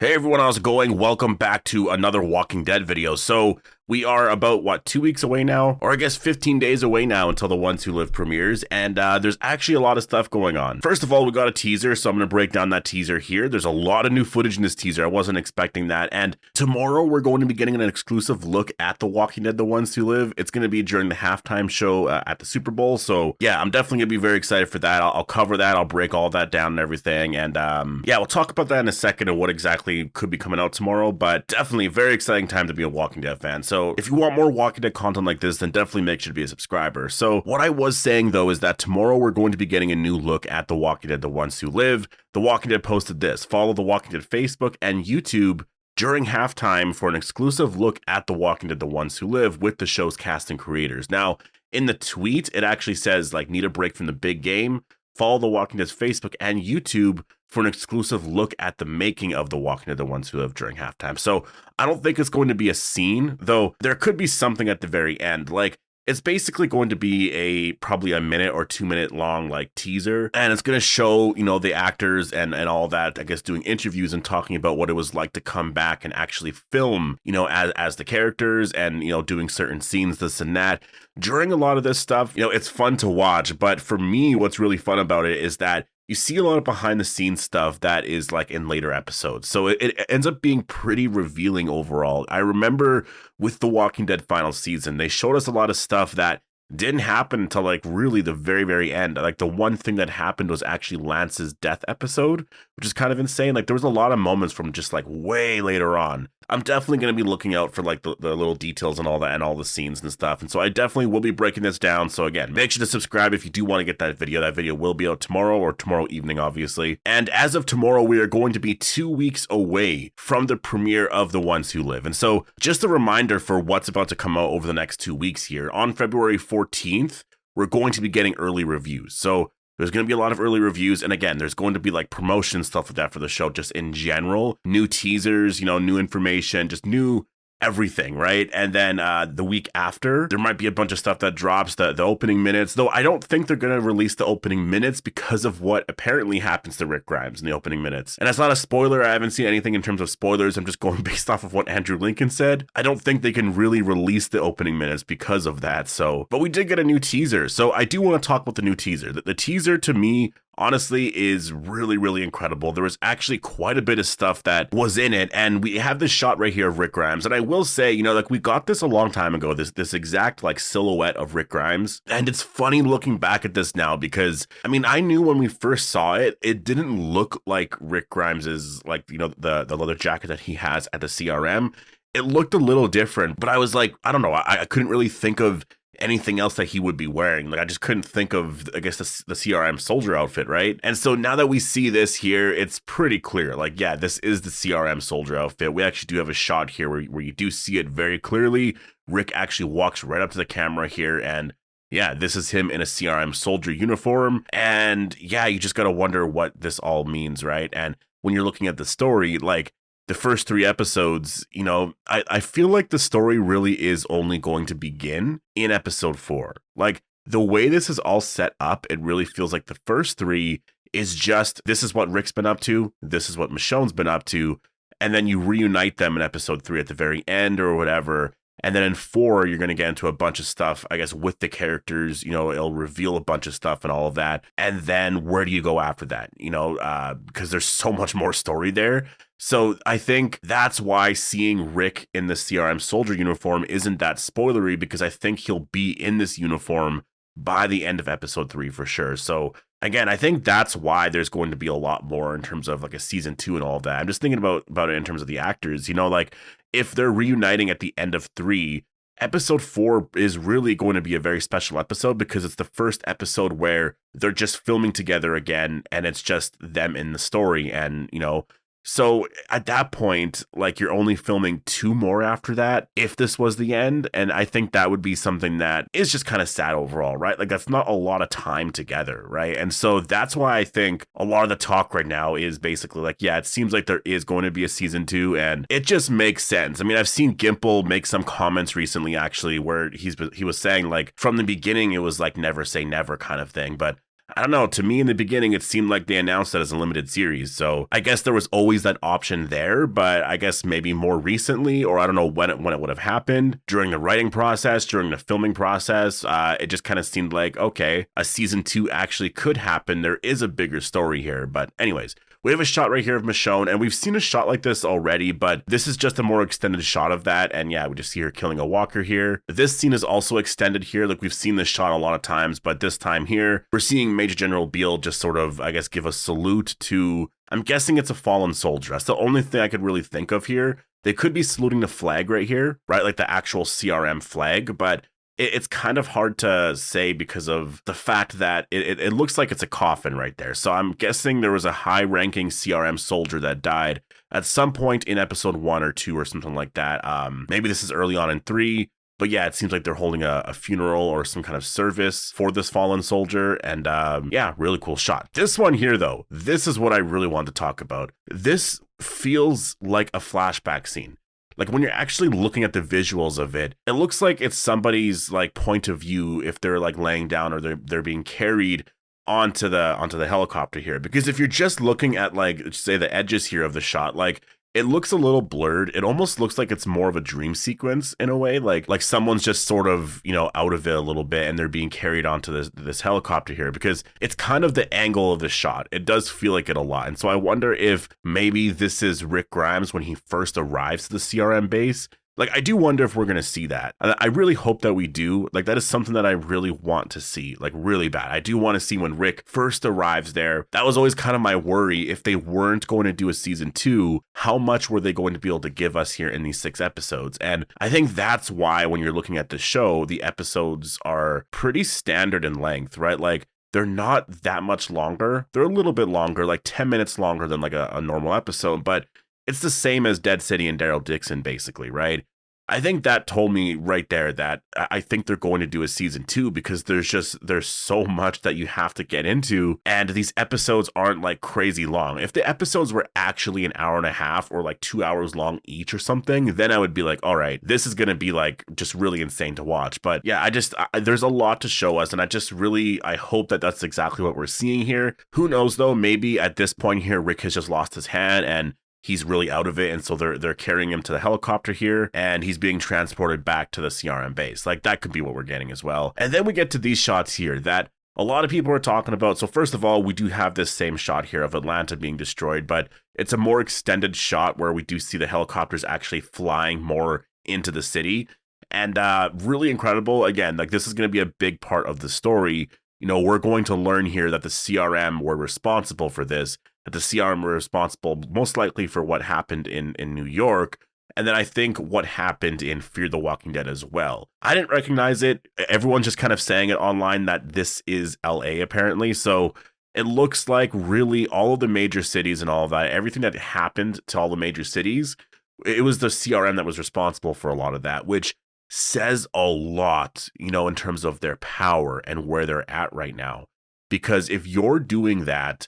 Hey everyone, how's it going? Welcome back to another Walking Dead video. So we are about, 2 weeks away now? Or I guess 15 days away now until The Ones Who Live premieres, and there's actually a lot of stuff going on. First of all, we got a teaser, so I'm going to break down that teaser here. There's a lot of new footage in this teaser. I wasn't expecting that, and tomorrow we're going to be getting an exclusive look at The Walking Dead, The Ones Who Live. It's going to be during the halftime show at the Super Bowl, so yeah, I'm definitely going to be very excited for that. I'll cover that, I'll break all that down and everything, and yeah, we'll talk about that in a second and what exactly could be coming out tomorrow, but definitely a very exciting time to be a Walking Dead fan. So if you want more Walking Dead content like this, then definitely make sure to be a subscriber. So what I was saying though is that tomorrow we're going to be getting a new look at The Walking Dead, The Ones Who Live. The Walking Dead posted this: follow The Walking Dead Facebook and YouTube during halftime for an exclusive look at The Walking Dead, The Ones Who Live with the show's cast and creators. Now, in the tweet, it actually says, like, need a break from the big game. Follow The Walking Dead's Facebook and YouTube for an exclusive look at the making of The Walking Dead, The Ones Who Live during halftime. So I don't think it's going to be a scene, though there could be something at the very end. Like, it's basically going to be probably a minute or 2 minute long like teaser, and it's going to show, you know, the actors and all that, I guess, doing interviews and talking about what it was like to come back and actually film, you know, as the characters, and, you know, doing certain scenes, this and that. During a lot of this stuff, you know, it's fun to watch, but for me, what's really fun about it is that you see a lot of behind the scenes stuff that is like in later episodes. So it ends up being pretty revealing overall. I remember with The Walking Dead final season, they showed us a lot of stuff that didn't happen until like really the very, very end. Like the one thing that happened was actually Lance's death episode, which is kind of insane. Like there was a lot of moments from just like way later on. I'm definitely going to be looking out for like the little details and all that and all the scenes and stuff. And so I definitely will be breaking this down. So again, make sure to subscribe if you do want to get that video. That video will be out tomorrow or tomorrow evening, obviously. And as of tomorrow, we are going to be 2 weeks away from the premiere of The Ones Who Live. And so just a reminder for what's about to come out over the next 2 weeks here. On February 14th, we're going to be getting early reviews. So there's going to be a lot of early reviews. And again, there's going to be like promotion stuff like that for the show, just in general. New teasers, you know, new information, just new everything, right? And then the week after, there might be a bunch of stuff that drops, the opening minutes, though I don't think they're going to release the opening minutes because of what apparently happens to Rick Grimes in the opening minutes. And that's not a spoiler. I haven't seen anything in terms of spoilers. I'm just going based off of what Andrew Lincoln said. I don't think they can really release the opening minutes because of that. So, but we did get a new teaser. So I do want to talk about the new teaser. The teaser to me, honestly, is really, really incredible. There was actually quite a bit of stuff that was in it, and we have this shot right here of Rick Grimes. And I will say, you know, like we got this a long time ago, this exact like silhouette of Rick Grimes. And it's funny looking back at this now because, I mean, I knew when we first saw it, it didn't look like Rick Grimes's, like, you know, the leather jacket that he has at the CRM. It looked a little different, but I was like, I don't know, I couldn't really think of anything else that he would be wearing. Like I just couldn't think of, I guess, the CRM soldier outfit, right? And so now that we see this here, it's pretty clear. Like, yeah, this is the CRM soldier outfit. We actually do have a shot here where you do see it very clearly. Rick actually walks right up to the camera here, and yeah, this is him in a CRM soldier uniform. And yeah, you just gotta wonder what this all means, right? And when you're looking at the story, like, the first 3 episodes, you know, I feel like the story really is only going to begin in episode 4. Like, the way this is all set up, it really feels like the first 3 is just, this is what Rick's been up to, this is what Michonne's been up to, and then you reunite them in episode 3 at the very end or whatever. And then in 4, you're going to get into a bunch of stuff, I guess, with the characters. You know, it'll reveal a bunch of stuff and all of that. And then where do you go after that? You know, because there's so much more story there. So I think that's why seeing Rick in the CRM soldier uniform isn't that spoilery, because I think he'll be in this uniform by the end of episode 3 for sure. So again, I think that's why there's going to be a lot more in terms of like a season 2 and all of that. I'm just thinking about it in terms of the actors, you know, like if they're reuniting at the end of 3, episode 4 is really going to be a very special episode because it's the first episode where they're just filming together again, and it's just them in the story. And, you know, so at that point, like, you're only filming 2 more after that if this was the end. And I think that would be something that is just kind of sad overall, right? Like, that's not a lot of time together, right? And so that's why I think a lot of the talk right now is basically like, yeah, it seems like there is going to be a season 2, and it just makes sense. I mean, I've seen Gimple make some comments recently, actually, where he was saying, like, from the beginning, it was like never say never kind of thing. But I don't know. To me, in the beginning, it seemed like they announced that as a limited series. So I guess there was always that option there, but I guess maybe more recently, or I don't know when it would have happened during the writing process, during the filming process. It just kind of seemed like, okay, a season 2 actually could happen. There is a bigger story here. But anyways, we have a shot right here of Michonne, and we've seen a shot like this already, but this is just a more extended shot of that. And yeah, we just see her killing a walker here. This scene is also extended here. Like, we've seen this shot a lot of times, but this time here, we're seeing Major General Beale just sort of, I guess, give a salute to, I'm guessing it's a fallen soldier. That's the only thing I could really think of here. They could be saluting the flag right here, right? Like the actual CRM flag, but it's kind of hard to say because of the fact that it looks like it's a coffin right there. So I'm guessing there was a high-ranking CRM soldier that died at some point in episode 1 or 2 or something like that. Maybe this is early on in 3. But yeah, it seems like they're holding a funeral or some kind of service for this fallen soldier. And yeah, really cool shot. This one here, though, this is what I really want to talk about. This feels like a flashback scene. Like, when you're actually looking at the visuals of it, it looks like it's somebody's like point of view if they're like laying down or they're being carried onto the helicopter here. Because if you're just looking at, like, say the edges here of the shot, like, it looks a little blurred. It almost looks like it's more of a dream sequence in a way, like someone's just sort of, you know, out of it a little bit and they're being carried onto this helicopter here, because it's kind of the angle of the shot. It does feel like it a lot. And so I wonder if maybe this is Rick Grimes when he first arrives to the CRM base. Like, I do wonder if we're going to see that. I really hope that we do. Like, that is something that I really want to see, like, really bad. I do want to see when Rick first arrives there. That was always kind of my worry. If they weren't going to do a season 2, how much were they going to be able to give us here in these 6 episodes? And I think that's why when you're looking at the show, the episodes are pretty standard in length, right? Like, they're not that much longer. They're a little bit longer, like 10 minutes longer than like a normal episode, but it's the same as Dead City and Daryl Dixon, basically, right? I think that told me right there that I think they're going to do a season 2, because there's so much that you have to get into, and these episodes aren't like crazy long. If the episodes were actually an hour and a half or like 2 hours long each or something, then I would be like, all right, this is going to be like just really insane to watch. But yeah, there's a lot to show us, and I hope that that's exactly what we're seeing here. Who knows though, maybe at this point here, Rick has just lost his hand and he's really out of it, and so they're carrying him to the helicopter here, and he's being transported back to the CRM base. Like, that could be what we're getting as well. And then we get to these shots here that a lot of people are talking about. So first of all, we do have this same shot here of Atlanta being destroyed, but it's a more extended shot where we do see the helicopters actually flying more into the city. And really incredible. Again, like, this is going to be a big part of the story. You know, we're going to learn here that the CRM were responsible for this, that the CRM were responsible most likely for what happened in New York, and then I think what happened in Fear the Walking Dead as well. I didn't recognize it. Everyone's just kind of saying it online that this is LA apparently, so it looks like really all of the major cities and all of that, everything that happened to all the major cities, it was the CRM that was responsible for a lot of that, which says a lot, you know, in terms of their power and where they're at right now. Because if you're doing that,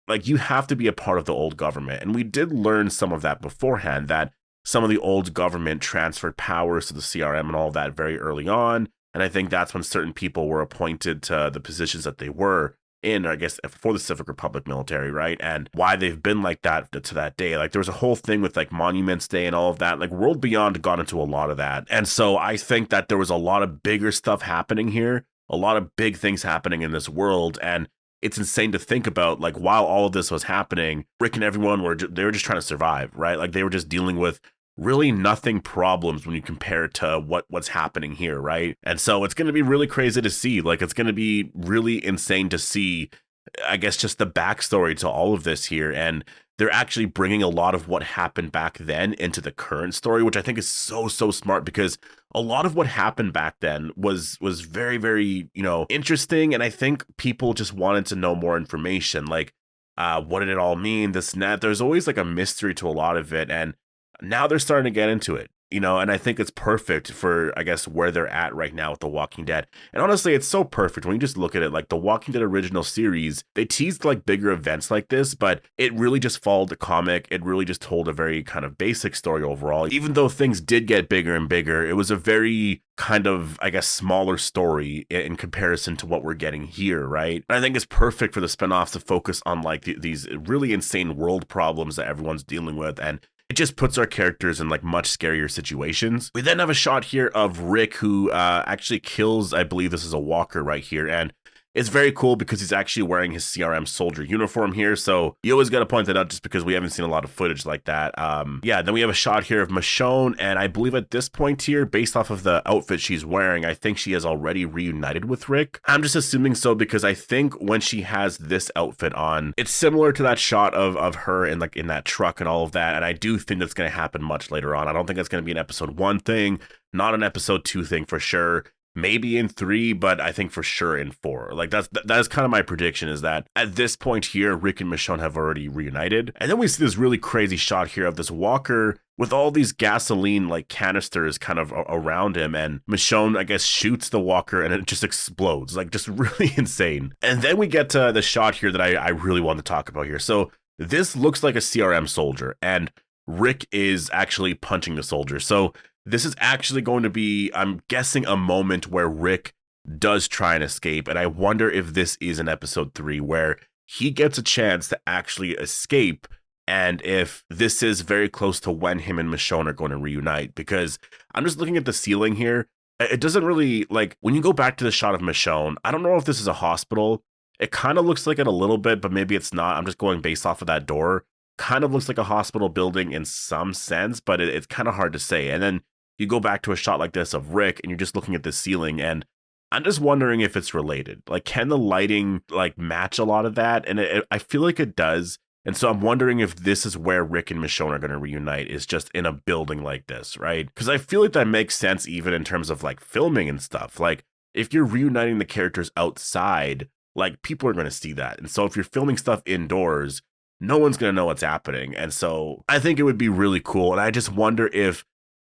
like, you have to be a part of the old government. And we did learn some of that beforehand, that some of the old government transferred powers to the CRM and all of that very early on. And I think that's when certain people were appointed to the positions that they were in, I guess, for the Civic Republic military, right? And why they've been like that to that day. Like, there was a whole thing with like Monuments Day and all of that. Like, World Beyond got into a lot of that. And so I think that there was a lot of bigger stuff happening here, a lot of big things happening in this world. And it's insane to think about, like, while all of this was happening, Rick and everyone they were just trying to survive, right? Like, they were just dealing with really nothing problems when you compare it to what's happening here, right? And so it's going to be really crazy to see. Like, it's going to be really insane to see, I guess, just the backstory to all of this here. And they're actually bringing a lot of what happened back then into the current story, which I think is so smart, because a lot of what happened back then was very, very, you know, interesting. And I think people just wanted to know more information. Like, what did it all mean? This and that. There's always like a mystery to a lot of it. And now they're starting to get into it. you know, and I think it's perfect for, I guess, where they're at right now with The Walking Dead. And honestly, it's so perfect when you just look at it. Like the Walking Dead original series, they teased like bigger events like this, but it really just followed the comic. It really just told a very kind of basic story overall. Even though things did get bigger and bigger, it was a very kind of, I guess, smaller story in comparison to what we're getting here, right? And I think it's perfect for the spinoffs to focus on like these really insane world problems that everyone's dealing with, and it just puts our characters in like much scarier situations. We then have a shot here of Rick, who actually kills, I believe this is a walker right here, and it's very cool because he's actually wearing his CRM soldier uniform here. So you always got to point that out just because we haven't seen a lot of footage like that. Yeah, then we have a shot here of Michonne. And I believe at this point here, based off of the outfit she's wearing, I think she has already reunited with Rick. I'm just assuming so because I think when she has this outfit on, it's similar to that shot of her in like in that truck and all of that. And I do think that's going to happen much later on. I don't think it's going to be an episode 1 thing, not an episode 2 thing for sure. Maybe in 3, but I think for sure in 4. Like that's kind of my prediction, is that at this point here, Rick and Michonne have already reunited. And then we see this really crazy shot here of this walker with all these gasoline like canisters kind of around him, and Michonne, I guess, shoots the walker and it just explodes, like just really insane. And then we get to the shot here that I really want to talk about here. So this looks like a CRM soldier, and Rick is actually punching the soldier. So this is actually going to be, I'm guessing, a moment where Rick does try and escape. And I wonder if this is in episode 3 where he gets a chance to actually escape, and if this is very close to when him and Michonne are going to reunite. Because I'm just looking at the ceiling here. It doesn't really, like, when you go back to the shot of Michonne, I don't know if this is a hospital. It kind of looks like it a little bit, but maybe it's not. I'm just going based off of that door. Kind of looks like a hospital building in some sense, but it's kind of hard to say. And then you go back to a shot like this of Rick, and you're just looking at the ceiling, and I'm just wondering if it's related. Like, can the lighting like match a lot of that? And I feel like it does. And so I'm wondering if this is where Rick and Michonne are going to reunite, is just in a building like this, right? Because I feel like that makes sense even in terms of like filming and stuff. Like, if you're reuniting the characters outside, like, people are going to see that. And so if you're filming stuff indoors, no one's going to know what's happening. And so I think it would be really cool. And I just wonder if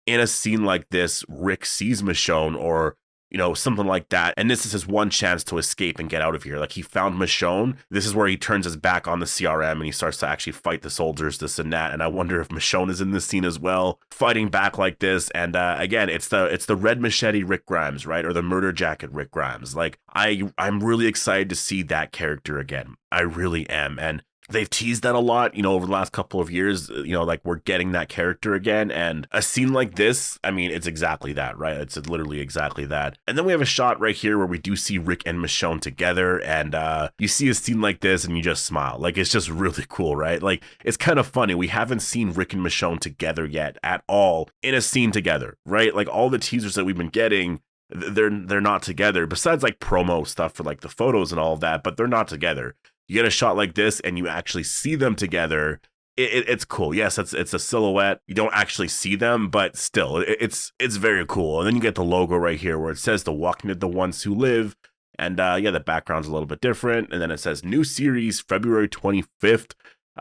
in a scene like this, Rick sees Michonne or, you know, something like that, and this is his one chance to escape and get out of here. Like, he found Michonne. This is where he turns his back on the CRM and he starts to actually fight the soldiers, this and that. And I wonder if Michonne is in this scene as well, fighting back like this. And again, it's the red machete Rick Grimes, right? Or the murder jacket Rick Grimes. Like, I'm really excited to see that character again. I really am. And they've teased that a lot, you know, over the last couple of years, you know, like, we're getting that character again. And a scene like this, I mean, it's exactly that, right? It's literally exactly that. And then we have a shot right here where we do see Rick and Michonne together, and you see a scene like this and you just smile. Like, it's just really cool, right? Like, it's kind of funny. We haven't seen Rick and Michonne together yet at all in a scene together, right? Like, all the teasers that we've been getting, they're not together, besides like promo stuff for like the photos and all of that, but they're not together. You get a shot like this and you actually see them together. It's cool. Yes, it's a silhouette. You don't actually see them, but still, it's very cool. And then you get the logo right here where it says The Walking Dead, The Ones Who Live. And yeah, the background's a little bit different. And then it says new series, February 25th.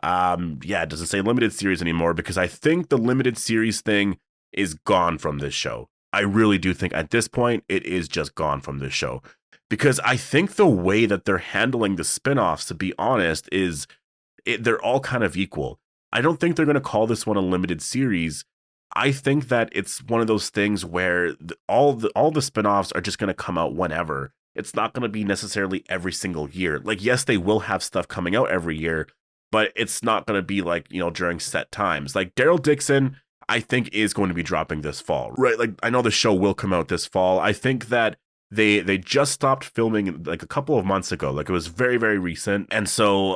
Yeah, it doesn't say limited series anymore because I think the limited series thing is gone from this show. I really do think at this point it is just gone from this show. Because I think the way that they're handling the spinoffs, to be honest, they're all kind of equal. I don't think they're going to call this one a limited series. I think that it's one of those things where all the spinoffs are just going to come out whenever. It's not going to be necessarily every single year. Like, yes, they will have stuff coming out every year, but it's not going to be like, you know, during set times. Like, Daryl Dixon, I think, is going to be dropping this fall, right? Like, I know the show will come out this fall. I think that they just stopped filming like a couple of months ago. Like, it was very, very recent. And so,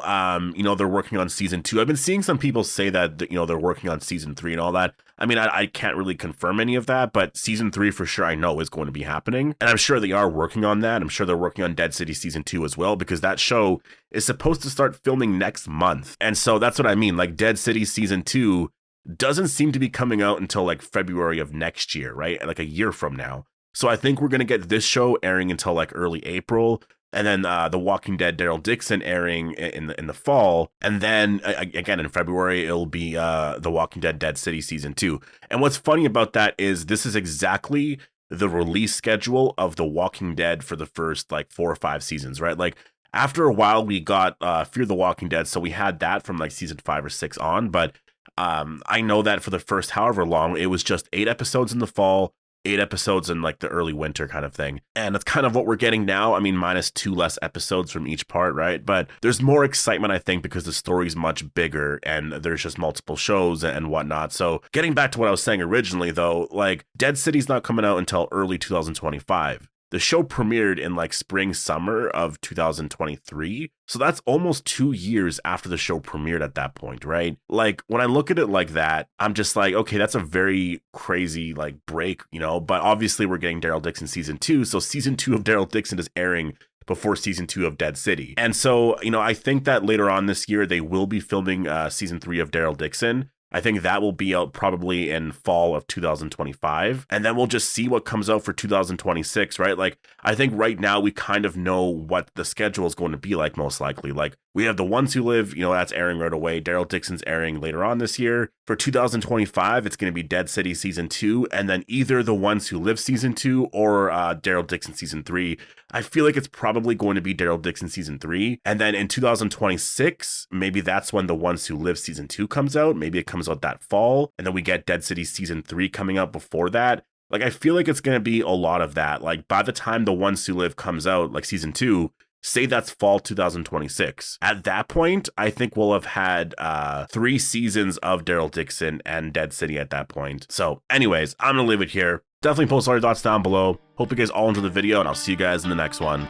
you know, they're working on season 2. I've been seeing some people say that, you know, they're working on season 3 and all that. I mean, I can't really confirm any of that, but season 3 for sure I know is going to be happening. And I'm sure they are working on that. I'm sure they're working on Dead City season 2 as well, because that show is supposed to start filming next month. And so that's what I mean. Like, Dead City season 2 doesn't seem to be coming out until like February of next year, right? Like a year from now. So I think we're going to get this show airing until like early April. and then The Walking Dead Daryl Dixon airing in the fall, and then again in February it'll be The Walking Dead Dead City season 2. And what's funny about that is this is exactly the release schedule of The Walking Dead for the first like 4 or 5 seasons, right? Like after a while we got Fear the Walking Dead, so we had that from like season 5 or 6 on, but I know that for the first however long it was just 8 episodes in the fall, 8 episodes in like the early winter kind of thing. And that's kind of what we're getting now. I mean, minus 2 less episodes from each part, right? But there's more excitement, I think, because the story's much bigger and there's just multiple shows and whatnot. So getting back to what I was saying originally, though, like Dead City's not coming out until early 2025. The show premiered in like spring, summer of 2023. So that's almost 2 years after the show premiered at that point, right? Like when I look at it like that, I'm just like, okay, that's a very crazy like break, you know, but obviously we're getting Daryl Dixon season 2. So season 2 of Daryl Dixon is airing before season 2 of Dead City. And so, you know, I think that later on this year, they will be filming season 3 of Daryl Dixon. I think that will be out probably in fall of 2025. And then we'll just see what comes out for 2026, right? Like, I think right now we kind of know what the schedule is going to be like, most likely. Like, we have The Ones Who Live, you know, that's airing right away. Daryl Dixon's airing later on this year. For 2025, it's going to be Dead City season 2, and then either The Ones Who Live season 2 or Daryl Dixon season 3. I feel like it's probably going to be Daryl Dixon season 3. And then in 2026, maybe that's when The Ones Who Live season 2 comes out. Maybe it comes out that fall. And then we get Dead City season 3 coming out before that. Like, I feel like it's going to be a lot of that. Like, by the time The Ones Who Live comes out, like season 2, say that's fall 2026. At that point, I think we'll have had 3 seasons of Daryl Dixon and Dead City at that point. So anyways, I'm going to leave it here. Definitely post all your thoughts down below. Hope you guys all enjoyed the video, and I'll see you guys in the next one.